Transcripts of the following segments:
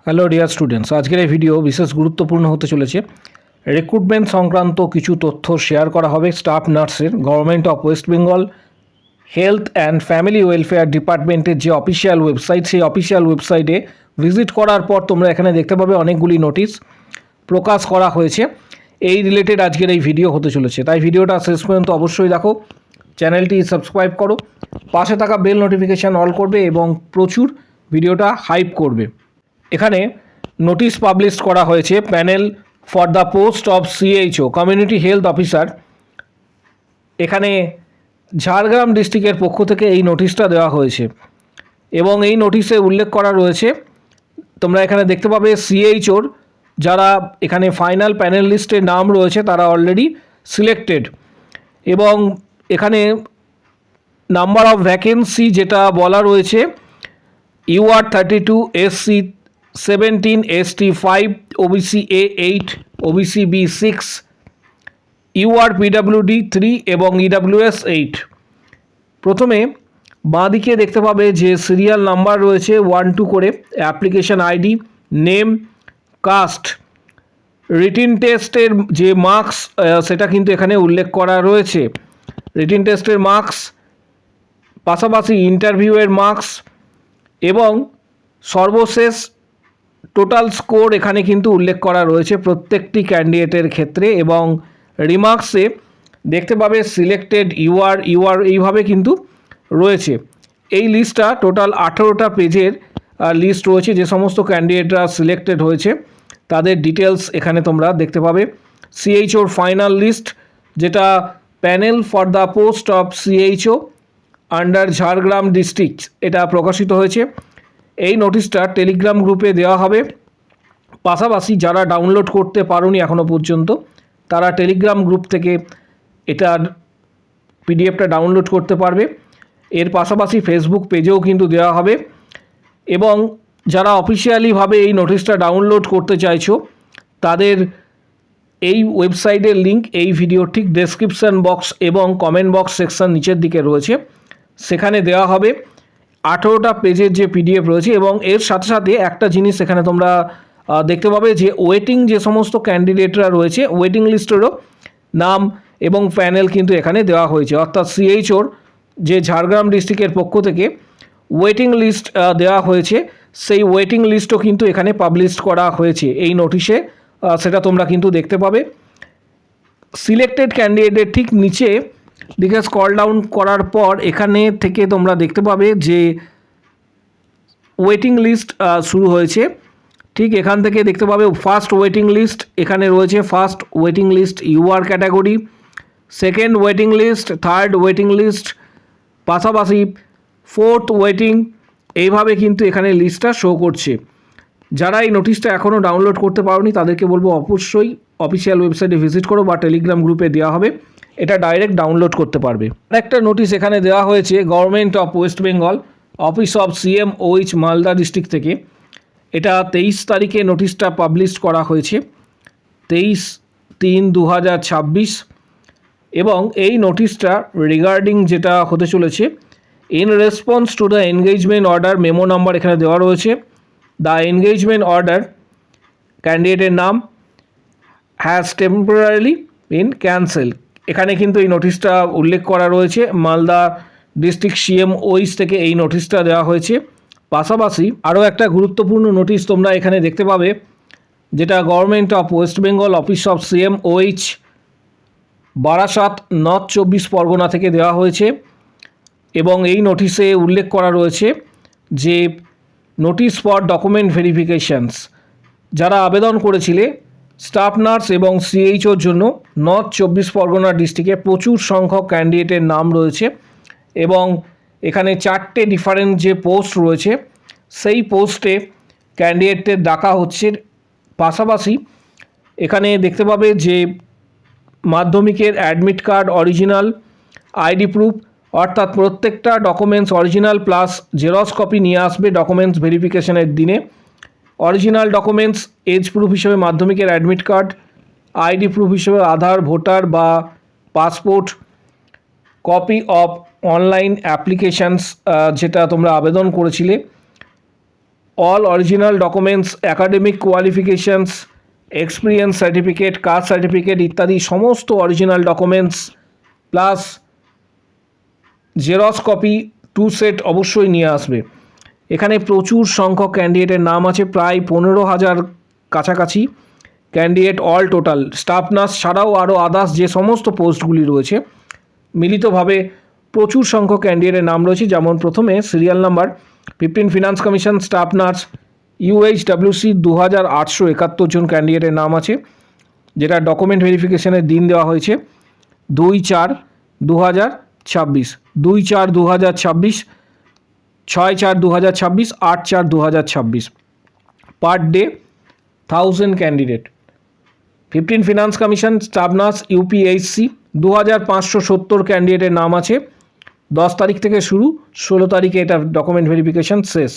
Hello dear students, আজকের এই video বিশেষ গুরুত্বপূর্ণ হতে চলেছে। রিক্রুটমেন্ট সংক্রান্ত কিছু তথ্য শেয়ার করা হবে স্টাফ নার্সের government of West Bengal health and family welfare ডিপার্টমেন্টের যে অফিসিয়াল ওয়েবসাইট, সেই অফিসিয়াল ওয়েবসাইটে ভিজিট করার পর তোমরা এখানে দেখতে পাবে অনেকগুলি নোটিশ প্রকাশ করা হয়েছে। এই রিলেটেড আজকের এই ভিডিও হতে চলেছে, তাই ভিডিওটা শেষ পর্যন্ত অবশ্যই দেখো। চ্যানেলটি সাবস্ক্রাইব করো, পাশে থাকা বেল নোটিফিকেশান অল করবে এবং প্রচুর ভিডিওটা হাইপ করবে। এখানে নোটিশ পাবলিশ করা হয়েছে panel for the post of CHO community health officer. এখানে ঝাড়গ্রাম ডিস্ট্রিক্টের পক্ষ থেকে এই নোটিশটা দেওয়া হয়েছে এবং এই নোটিশে উল্লেখ করা রয়েছে, তোমরা এখানে দেখতে পাবে সিএইচওর যারা এখানে ফাইনাল প্যানেল লিস্টে নাম রয়েছে তারা অলরেডি সিলেক্টেড। এবং এখানে নাম্বার অফ ভ্যাকেন্সি যেটা বলা রয়েছে, UR 32, SC 17, ST 5, OBC A 8, OBC B 6, UR PWD 3 এবং EWS 8। প্রথমে বাঁদিকে দেখতে পাবে যে সিরিয়াল নাম্বার রয়েছে 1-2 করে, application ID, name, caste, written টেস্টের যে মার্কস সেটা কিন্তু এখানে উল্লেখ করা রয়েছে। রিটিন টেস্টের মার্কস, পাশাপাশি ইন্টারভিউয়ের মার্কস এবং সর্বশেষ টোটাল স্কোর এখানে কিন্তু উল্লেখ করা রয়েছে প্রত্যেকটি ক্যান্ডিডেটের ক্ষেত্রে। এবং রিমার্কসে দেখতে পাবে সিলেক্টেড ইউআর এইভাবে কিন্তু রয়েছে। এই লিস্টটা টোটাল 18টা পেজের লিস্ট রয়েছে। যে সমস্ত ক্যান্ডিডেটরা সিলেক্টেড হয়েছে তাদের ডিটেলস এখানে তোমরা দেখতে পাবে। সিএইচওর ফাইনাল লিস্ট, যেটা panel for the post of CHO under Jhargram district, এটা প্রকাশিত হয়েছে। এই নোটিশটা টেলিগ্রাম গ্রুপে দেওয়া হবে। পাশাপাশি যারা ডাউনলোড করতে পারোনি এখনও পর্যন্ত তারা টেলিগ্রাম গ্রুপ থেকে এটার পিডিএফটা ডাউনলোড করতে পারবে। এর পাশাপাশি ফেসবুক পেজেও কিন্তু দেওয়া হবে। এবং যারা অফিসিয়ালিভাবে এই নোটিশটা ডাউনলোড করতে চাইছো তাদের এই ওয়েবসাইটের লিঙ্ক এই ভিডিওর ঠিক ডেসক্রিপশান বক্স এবং কমেন্ট বক্স সেকশন নিচের দিকে রয়েছে, সেখানে দেওয়া হবে। 18টা পেজের যে পিডিএফ রয়েছে এবং এর সাথে সাথে একটা জিনিস এখানে তোমরা দেখতে পাবে যে ওয়েটিং যে সমস্ত ক্যান্ডিডেটরা রয়েছে ওয়েটিং লিস্টেরও নাম এবং প্যানেল কিন্তু এখানে দেওয়া হয়েছে। অর্থাৎ সিএইচওর যে ঝাড়গ্রাম ডিস্ট্রিক্টের পক্ষ থেকে ওয়েটিং লিস্ট দেওয়া হয়েছে, সেই ওয়েটিং লিস্টও কিন্তু এখানে পাবলিশ করা হয়েছে এই নোটিশে, সেটা তোমরা কিন্তু দেখতে পাবে। সিলেক্টেড ক্যান্ডিডেটের ঠিক নিচে দিকে স্ক্রল ডাউন করার পর এখানে থেকে তোমরা দেখতে পাবে যে ওয়েটিং লিস্ট শুরু হয়েছে। ঠিক এখান থেকে দেখতে পাবে ফার্স্ট ওয়েটিং লিস্ট এখানে রয়েছে। First waiting list UR category, second waiting list, third waiting list, পাশাপাশি ফোর্থ ওয়েটিং, এইভাবে কিন্তু এখানে লিস্টটা শো করছে। যারা এই নোটিশটা এখনও ডাউনলোড করতে পারোনি তাদেরকে বলবো অবশ্যই অফিসিয়াল ওয়েবসাইটে ভিজিট করো বা টেলিগ্রাম গ্রুপে দেওয়া হবে, এটা ডাইরেক্ট ডাউনলোড করতে পারবে। একটা নোটিশ এখানে দেওয়া হয়েছে government of West Bengal office of CMOH Malda district থেকে। এটা 23 তারিখে নোটিশটা পাবলিশ করা হয়েছে, 23/3/2026। এবং এই নোটিশটা রিগার্ডিং যেটা হতে চলেছে, in response to the engagement order memo number এখানে দেওয়া রয়েছে। দ্য এনগেজমেন্ট অর্ডার, ক্যান্ডিডেটের নাম, হ্যাজ টেম্পোরারিলি বিন ক্যান্সেল। এখানে কিন্তু এই নোটিশটা উল্লেখ করা রয়েছে। মালদা ডিস্ট্রিক্ট CMOH থেকে এই নোটিশটা দেওয়া হয়েছে। পাশাপাশি আরও একটা গুরুত্বপূর্ণ নোটিশ তোমরা এখানে দেখতে পাবে, যেটা government of West Bengal office of CMOH Barasat north 24 Pargana থেকে দেওয়া হয়েছে। এবং এই নোটিশে উল্লেখ করা রয়েছে যে নোটিশ ফর ডকুমেন্ট ভেরিফিকেশানস, যারা আবেদন করেছিলে স্টাফ নার্স এবং সিএইচওর জন্য নর্থ 24 পরগনা ডিস্ট্রিক্টে প্রচুর সংখ্যক ক্যান্ডিডেটের নাম রয়েছে। এবং এখানে 4টে ডিফারেন্ট যে পোস্ট রয়েছে সেই পোস্টে ক্যান্ডিডেটদের ডাকা হচ্ছে। পাশাপাশি এখানে দেখতে পাবে যে মাধ্যমিকের admit card original, ID proof, অর্থাৎ প্রত্যেকটা documents original plus xerox copy নিয়ে আসবে ডকুমেন্টস ভেরিফিকেশনের দিনে। অরিজিনাল ডকুমেন্টস এজ প্রুফ হিসেবে মাধ্যমিকের অ্যাডমিট কার্ড, আইডি প্রুফ হিসেবে আধার, ভোটার বা passport, copy of online applications যেটা তোমরা আবেদন করেছিলে all original documents, academic qualifications, experience certificate, caste certificate ইত্যাদি সমস্ত original documents plus xerox copy 2 set অবশ্যই নিয়ে আসবে। এখানে প্রচুর সংখ্যক ক্যান্ডিডেটের নাম আছে, প্রায় 15,000 কাছাকাছি candidate all total. Staff nurse ছাড়াও আরও আদার্স যে সমস্ত পোস্টগুলি রয়েছে মিলিতভাবে প্রচুর সংখ্যক ক্যান্ডিডেটের নাম রয়েছে। যেমন প্রথমে serial number 15 finance commission staff nurse UHWC 2871 জন ক্যান্ডিডেটের নাম আছে, যেটা ডকুমেন্ট ভেরিফিকেশনের দিন দেওয়া হয়েছে 2/4/2026, 2/4/2026, 6/4/2026, 8/4/2026। Per day 1000 candidate. 15 finance commission staff nurse UPHC 2570 ক্যান্ডিডেটের নাম আছে। 10 তারিখ থেকে শুরু, 16 তারিখে এটা ডকুমেন্ট ভেরিফিকেশন শেষ।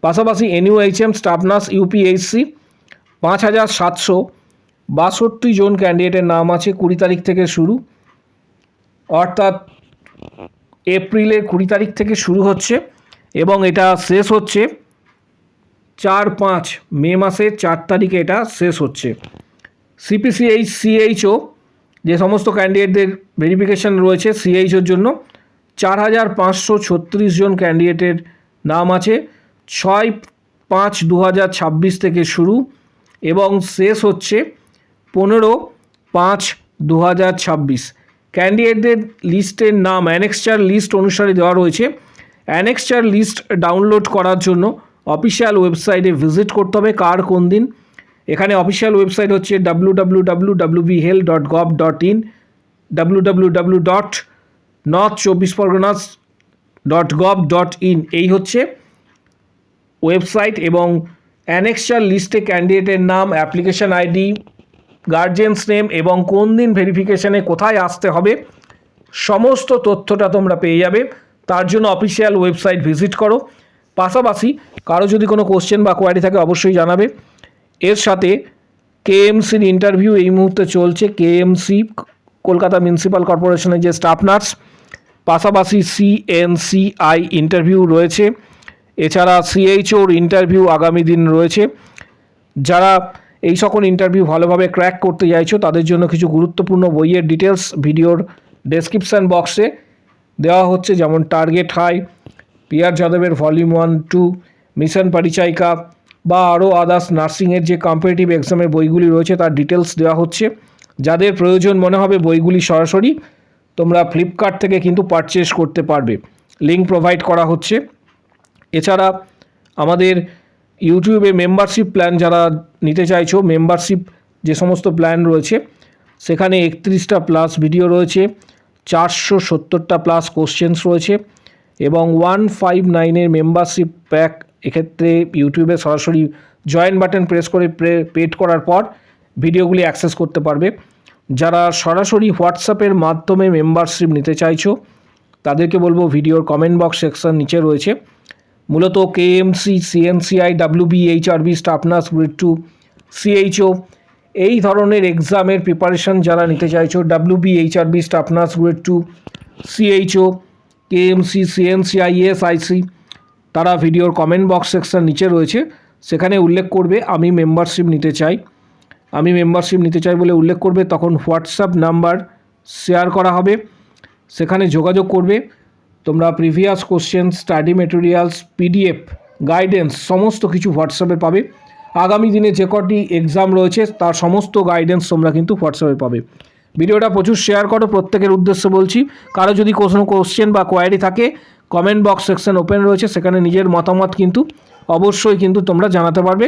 পাশাপাশি NUHM স্টাফ নার্স UPHC 5762 জন ক্যান্ডিডেটের নাম আছে। 20 তারিখ থেকে শুরু, অর্থাৎ এপ্রিলের 20 তারিখ থেকে শুরু হচ্ছে এবং এটা শেষ হচ্ছে 4-5 মে মাসের 4 তারিখে এটা শেষ হচ্ছে। CPCH CHO যে সমস্ত ক্যান্ডিডেটদের ভেরিফিকেশন রয়েছে CHOর জন্য 4536 জন ক্যান্ডিডেটের নাম আছে। 6/5/2026 থেকে শুরু এবং শেষ হচ্ছে 15/5/2026। ক্যান্ডিডেটদের লিস্টের নাম অ্যানেক্সচার লিস্ট অনুসারে দেওয়া রয়েছে। অ্যানেক্সচার লিস্ট ডাউনলোড করার জন্য অফিসিয়াল ওয়েবসাইটে ভিজিট করতে হবে। কার কোন দিন, এখানে অফিসিয়াল ওয়েবসাইট হচ্ছে www.wbhealth.gov.in, www.north24ganas.gov.in এই হচ্ছে ওয়েবসাইট। এবং অ্যানেক্সচার লিস্টে ক্যান্ডিডেটের নাম, অ্যাপ্লিকেশন আইডি, গার্জেন্স নেম এবং কোন দিন ভেরিফিকেশনে কোথায় আসতে হবে সমস্ত তথ্যটা তোমরা পেয়ে যাবে। তার জন্য অফিসিয়াল ওয়েবসাইট ভিজিট করো। পাশাপাশি কারো যদি কোনো কোশ্চেন বা কোয়ারি থাকে অবশ্যই জানাবে। এর সাথে KMCর ইন্টারভিউ এই মুহূর্তে চলছে। KMC কলকাতা মিউনিসিপ্যাল কর্পোরেশনের যে স্টাফ নার্স, পাশাপাশি CNCI ইন্টারভিউ রয়েছে। এছাড়া CHOর ইন্টারভিউ আগামী দিন রয়েছে। যারা এই সকল ইন্টারভিউ ভালোভাবে ক্র্যাক করতে চাইছো তাদের জন্য কিছু গুরুত্বপূর্ণ বইয়ের ডিটেলস ভিডিওর ডেসক্রিপশান বক্সে দেওয়া হচ্ছে, যেমন টার্গেট হাই, PR যাদবের ভলিউম 1-2, মিশন পরিচায়িকা বা আরও আদার্স নার্সিংয়ের যে কম্পিটিটিভ এক্সামের বইগুলি রয়েছে তার ডিটেলস দেওয়া হচ্ছে। যাদের প্রয়োজন মনে হবে বইগুলি সরাসরি তোমরা ফ্লিপকার্ট থেকে কিন্তু পারচেস করতে পারবে, লিঙ্ক প্রোভাইড করা হচ্ছে। এছাড়া আমাদের ইউটিউবে মেম্বারশিপ প্ল্যান যারা নিতে চাইছো, মেম্বারশিপ যে সমস্ত প্ল্যান রয়েছে সেখানে 31টা প্লাস ভিডিও রয়েছে, 470টা প্লাস কোশ্চেন্স রয়েছে এবং 159-এর মেম্বারশিপ প্যাক। এক্ষেত্রে ইউটিউবে সরাসরি জয়েন বাটন প্রেস করে পেড করার পর ভিডিওগুলি অ্যাক্সেস করতে পারবে। যারা সরাসরি হোয়াটসঅ্যাপের মাধ্যমে মেম্বারশিপ নিতে চাইছো তাদেরকে বলবো ভিডিওর কমেন্ট বক্স সেকশন নিচে রয়েছে। মূলত KMC, CNCI, WBHRB staff nurse grade 2, CHO এই ধরনের এক্সামের প্রিপারেশন যারা নিতে চাইছো, WBHRB staff nurse grade 2, CHO, KMC, CNCI, ESIC, তারা ভিডিওর কমেন্ট বক্স সেকশন নিচে রয়েছে, সেখানে উল্লেখ করবে আমি মেম্বারশিপ নিতে চাই। আমি মেম্বারশিপ নিতে চাই বলে উল্লেখ করবে, তখন হোয়াটসঅ্যাপ নাম্বার শেয়ার করা হবে, সেখানে যোগাযোগ করবে। তোমরা previous question, study materials, PDF, guidance সমস্ত কিছু হোয়াটসঅ্যাপে পাবে। আগামী দিনে যে কটি এক্সাম রয়েছে তার সমস্ত গাইডেন্স তোমরা কিন্তু হোয়াটসঅ্যাপে পাবে। ভিডিওটা প্রচুর শেয়ার করো, প্রত্যেকের উদ্দেশ্যে বলছি। কারো যদি কোনো কোশ্চেন বা কোয়ারি থাকে কমেন্ট বক্স সেকশন ওপেন রয়েছে, সেখানে নিজের মতামত কিন্তু অবশ্যই কিন্তু তোমরা জানাতে পারবে।